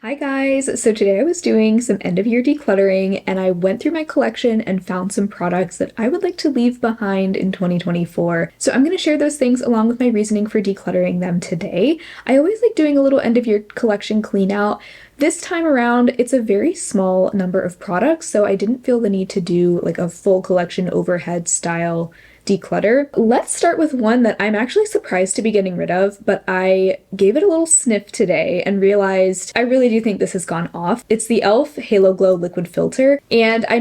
Hi guys! So today I was doing some end of year decluttering and I went through my collection and found some products that I would like to leave behind in 2024. So I'm going to share those things along with my reasoning for decluttering them today. I always like doing a little end of year collection clean out. This time around, it's a very small number of products, so I didn't feel the need to do like a full collection overhead style declutter. Let's start with one that I'm actually surprised to be getting rid of, but I gave it a little sniff today and realized I really do think this has gone off. It's the e.l.f. Halo Glow Liquid Filter, and I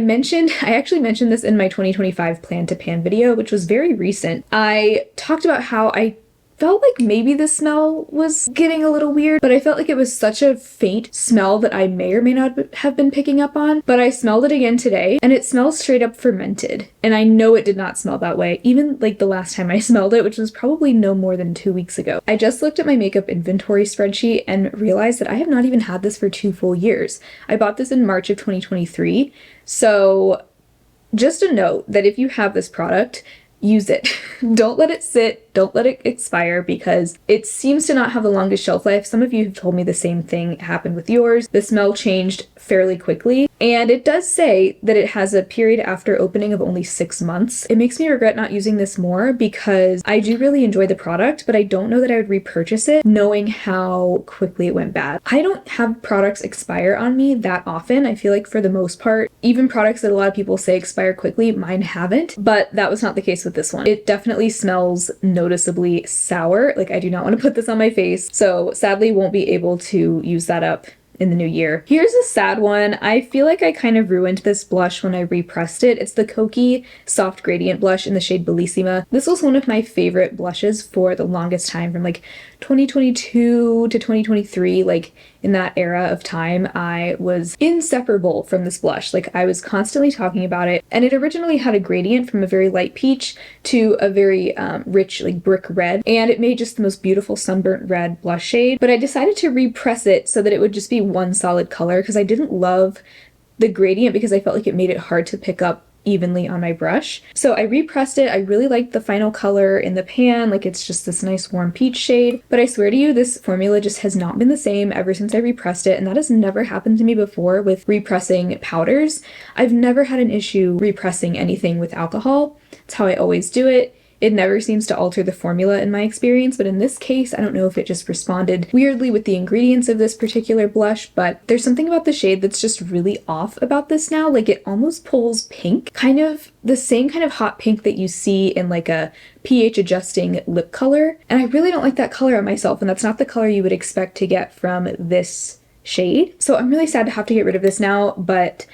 actually mentioned this in my 2025 Plan to Pan video, which was very recent. I talked about how I felt like maybe the smell was getting a little weird, but I felt like it was such a faint smell that I may or may not have been picking up on. But I smelled it again today and it smells straight up fermented. And I know it did not smell that way, even like the last time I smelled it, which was probably no more than 2 weeks ago. I just looked at my makeup inventory spreadsheet and realized that I have not even had this for 2 full years. I bought this in March of 2023. So just a note that if you have this product, use it. Don't let it sit, don't let it expire, because it seems to not have the longest shelf life. Some of you have told me the same thing happened with yours. The smell changed fairly quickly, and it does say that it has a period after opening of only 6 months. It makes me regret not using this more because I do really enjoy the product, but I don't know that I would repurchase it knowing how quickly it went bad. I don't have products expire on me that often. I feel like for the most part, even products that a lot of people say expire quickly, mine haven't, but that was not the case with this one. It definitely smells noticeably sour. Like, I do not want to put this on my face, so sadly won't be able to use that up in the new year. Here's a sad one. I feel like I kind of ruined this blush when I repressed it. It's the Kokie Soft Gradient Blush in the shade Bellissima. This was one of my favorite blushes for the longest time, from like 2022 to 2023. Like, in that era of time, I was inseparable from this blush. Like, I was constantly talking about it, and it originally had a gradient from a very light peach to a very rich like brick red, and it made just the most beautiful sunburnt red blush shade. But I decided to repress it so that it would just be one solid color because I didn't love the gradient because I felt like it made it hard to pick up evenly on my brush. So I repressed it. I really liked the final color in the pan. Like, it's just this nice warm peach shade. But I swear to you, this formula just has not been the same ever since I repressed it. And that has never happened to me before with repressing powders. I've never had an issue repressing anything with alcohol. It's how I always do it. It never seems to alter the formula in my experience, but in this case, I don't know if it just responded weirdly with the ingredients of this particular blush, but there's something about the shade that's just really off about this now. Like, it almost pulls pink, kind of the same kind of hot pink that you see in like a pH adjusting lip color. And I really don't like that color on myself, and that's not the color you would expect to get from this shade. So I'm really sad to have to get rid of this now, but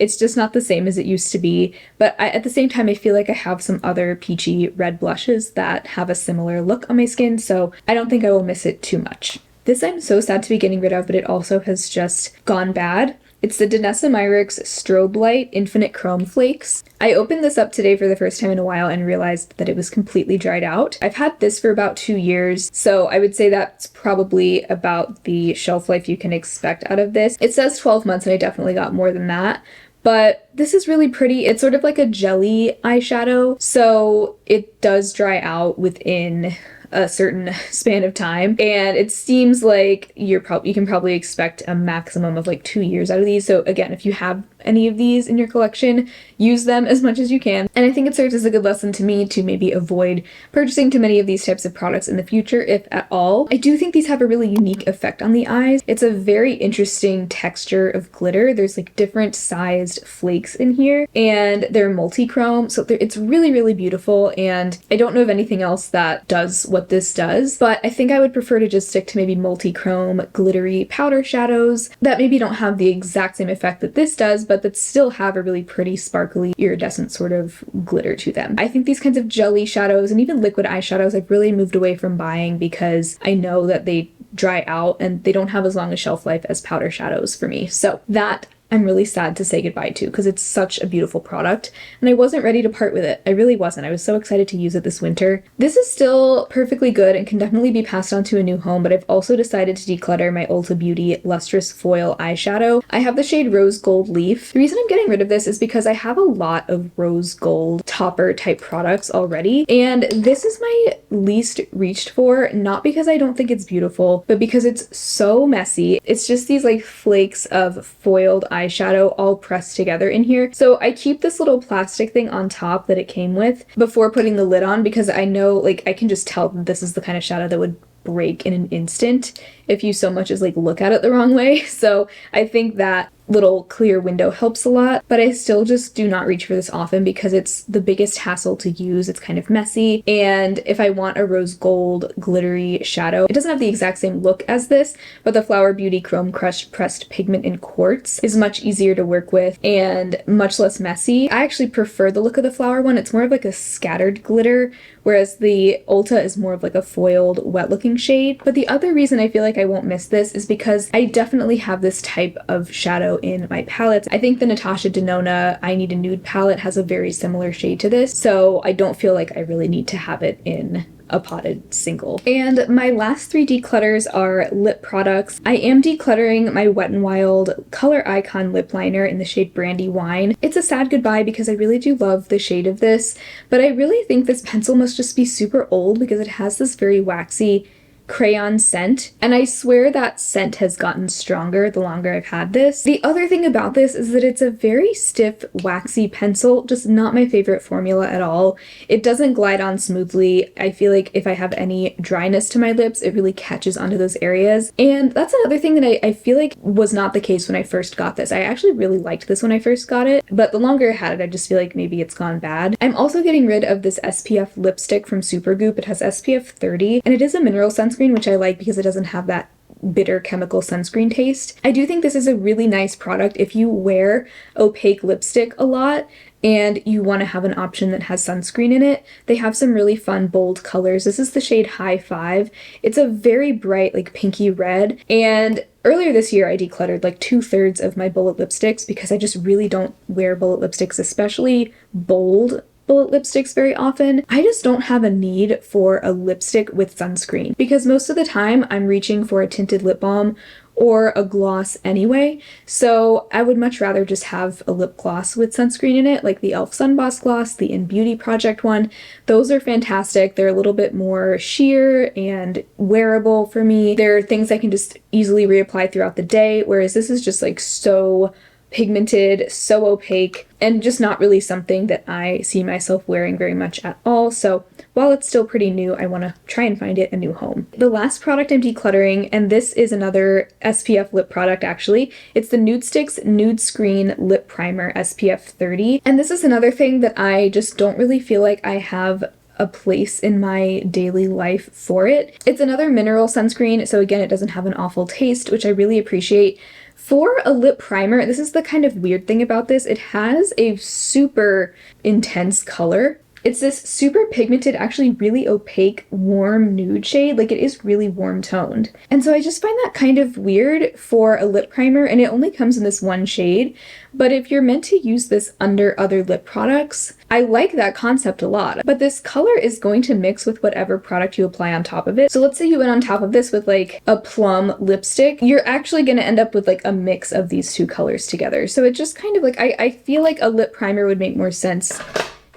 it's just not the same as it used to be. But at the same time, I feel like I have some other peachy red blushes that have a similar look on my skin, so I don't think I will miss it too much. This I'm so sad to be getting rid of, but it also has just gone bad. It's the Danessa Myricks Strobe Light Infinite Chrome Flakes. I opened this up today for the first time in a while and realized that it was completely dried out. I've had this for about 2 years, so I would say that's probably about the shelf life you can expect out of this. It says 12 months and I definitely got more than that. But this is really pretty. It's sort of like a jelly eyeshadow, so it does dry out within a certain span of time, and it seems like you can probably expect a maximum of like 2 years out of these. So again, if you have any of these in your collection, use them as much as you can. And I think it serves as a good lesson to me to maybe avoid purchasing too many of these types of products in the future, if at all. I do think these have a really unique effect on the eyes. It's a very interesting texture of glitter. There's like different sized flakes in here, and they're multi-chrome, so it's really, really beautiful. And I don't know of anything else that does what this does, but I think I would prefer to just stick to maybe multi-chrome glittery powder shadows that maybe don't have the exact same effect that this does, but that still have a really pretty sparkly iridescent sort of glitter to them. I think these kinds of jelly shadows and even liquid eyeshadows I've really moved away from buying because I know that they dry out and they don't have as long a shelf life as powder shadows for me. So that I'm really sad to say goodbye to because it's such a beautiful product and I wasn't ready to part with it. I really wasn't. I was so excited to use it this winter. This is still perfectly good and can definitely be passed on to a new home, but I've also decided to declutter my Ulta Beauty Lustrous Foil Eyeshadow. I have the shade Rose Gold Leaf. The reason I'm getting rid of this is because I have a lot of rose gold topper type products already, and this is my least reached for, not because I don't think it's beautiful, but because it's so messy. It's just these like flakes of foiled eyeshadow all pressed together in here. So I keep this little plastic thing on top that it came with before putting the lid on because I know, like, I can just tell that this is the kind of shadow that would break in an instant if you so much as like look at it the wrong way. So I think that little clear window helps a lot, but I still just do not reach for this often because it's the biggest hassle to use. It's kind of messy, and if I want a rose gold glittery shadow, it doesn't have the exact same look as this, but the Flower Beauty Chrome Crush Pressed Pigment in Quartz is much easier to work with and much less messy. I actually prefer the look of the flower one. It's more of like a scattered glitter, whereas the Ulta is more of like a foiled wet looking shade. But the other reason I feel like I won't miss this is because I definitely have this type of shadow in my palettes. I think the Natasha Denona I Need a Nude palette has a very similar shade to this, so I don't feel like I really need to have it in a potted single. And my last three declutters are lip products. I am decluttering my Wet n Wild Color Icon lip liner in the shade Brandy Wine. It's a sad goodbye because I really do love the shade of this, but I really think this pencil must just be super old because it has this very waxy crayon scent, and I swear that scent has gotten stronger the longer I've had this. The other thing about this is that it's a very stiff, waxy pencil, just not my favorite formula at all. It doesn't glide on smoothly. I feel like if I have any dryness to my lips, it really catches onto those areas. And that's another thing that I feel like was not the case when I first got this. I actually really liked this when I first got it, but the longer I had it, I just feel like maybe it's gone bad. I'm also getting rid of this SPF lipstick from Supergoop. It has SPF 30, and it is a mineral sunscreen, which I like because it doesn't have that bitter chemical sunscreen taste. I do think this is a really nice product if you wear opaque lipstick a lot and you want to have an option that has sunscreen in it. They have some really fun bold colors. This is the shade High 5. It's a very bright like pinky red, and earlier this year I decluttered like 2/3 of my bullet lipsticks because I just really don't wear bullet lipsticks, especially bold bullet lipsticks, very often. I just don't have a need for a lipstick with sunscreen because most of the time I'm reaching for a tinted lip balm or a gloss anyway, so I would much rather just have a lip gloss with sunscreen in it, like the e.l.f. Sun Boss Gloss, the In Beauty Project one. Those are fantastic. They're a little bit more sheer and wearable for me. They're things I can just easily reapply throughout the day, whereas this is just like so pigmented, so opaque, and just not really something that I see myself wearing very much at all. So while it's still pretty new, I want to try and find it a new home. The last product I'm decluttering, and this is another SPF lip product actually, it's the Nudestix Nude Screen Lip Primer SPF 30. And this is another thing that I just don't really feel like I have a place in my daily life for it. It's another mineral sunscreen, so again, it doesn't have an awful taste, which I really appreciate. For a lip primer, this is the kind of weird thing about this. It has a super intense color. It's this super pigmented, actually really opaque, warm nude shade. Like, it is really warm toned. And so I just find that kind of weird for a lip primer, and it only comes in this one shade. But if you're meant to use this under other lip products, I like that concept a lot. But this color is going to mix with whatever product you apply on top of it. So let's say you went on top of this with like a plum lipstick, you're actually going to end up with like a mix of these two colors together. So it just kind of like, I feel like a lip primer would make more sense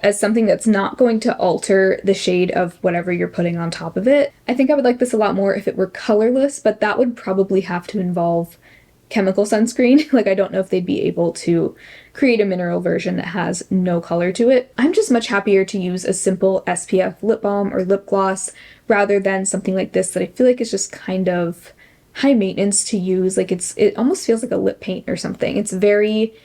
as something that's not going to alter the shade of whatever you're putting on top of it. I think I would like this a lot more if it were colorless, but that would probably have to involve chemical sunscreen. Like, I don't know if they'd be able to create a mineral version that has no color to it. I'm just much happier to use a simple SPF lip balm or lip gloss rather than something like this that I feel like is just kind of high maintenance to use. Like, it almost feels like a lip paint or something. It's very,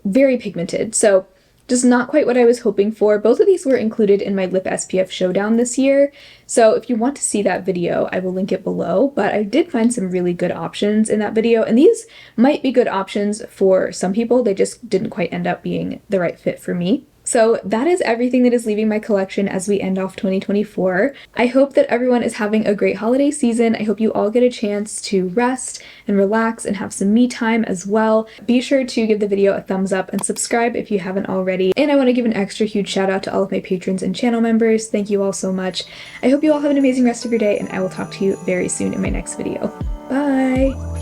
very pigmented. So just not quite what I was hoping for. Both of these were included in my Lip SPF Showdown this year, so if you want to see that video, I will link it below, but I did find some really good options in that video, and these might be good options for some people. They just didn't quite end up being the right fit for me. So that is everything that is leaving my collection as we end off 2024. I hope that everyone is having a great holiday season. I hope you all get a chance to rest and relax and have some me time as well. Be sure to give the video a thumbs up and subscribe if you haven't already. And I want to give an extra huge shout out to all of my patrons and channel members. Thank you all so much. I hope you all have an amazing rest of your day, and I will talk to you very soon in my next video. Bye!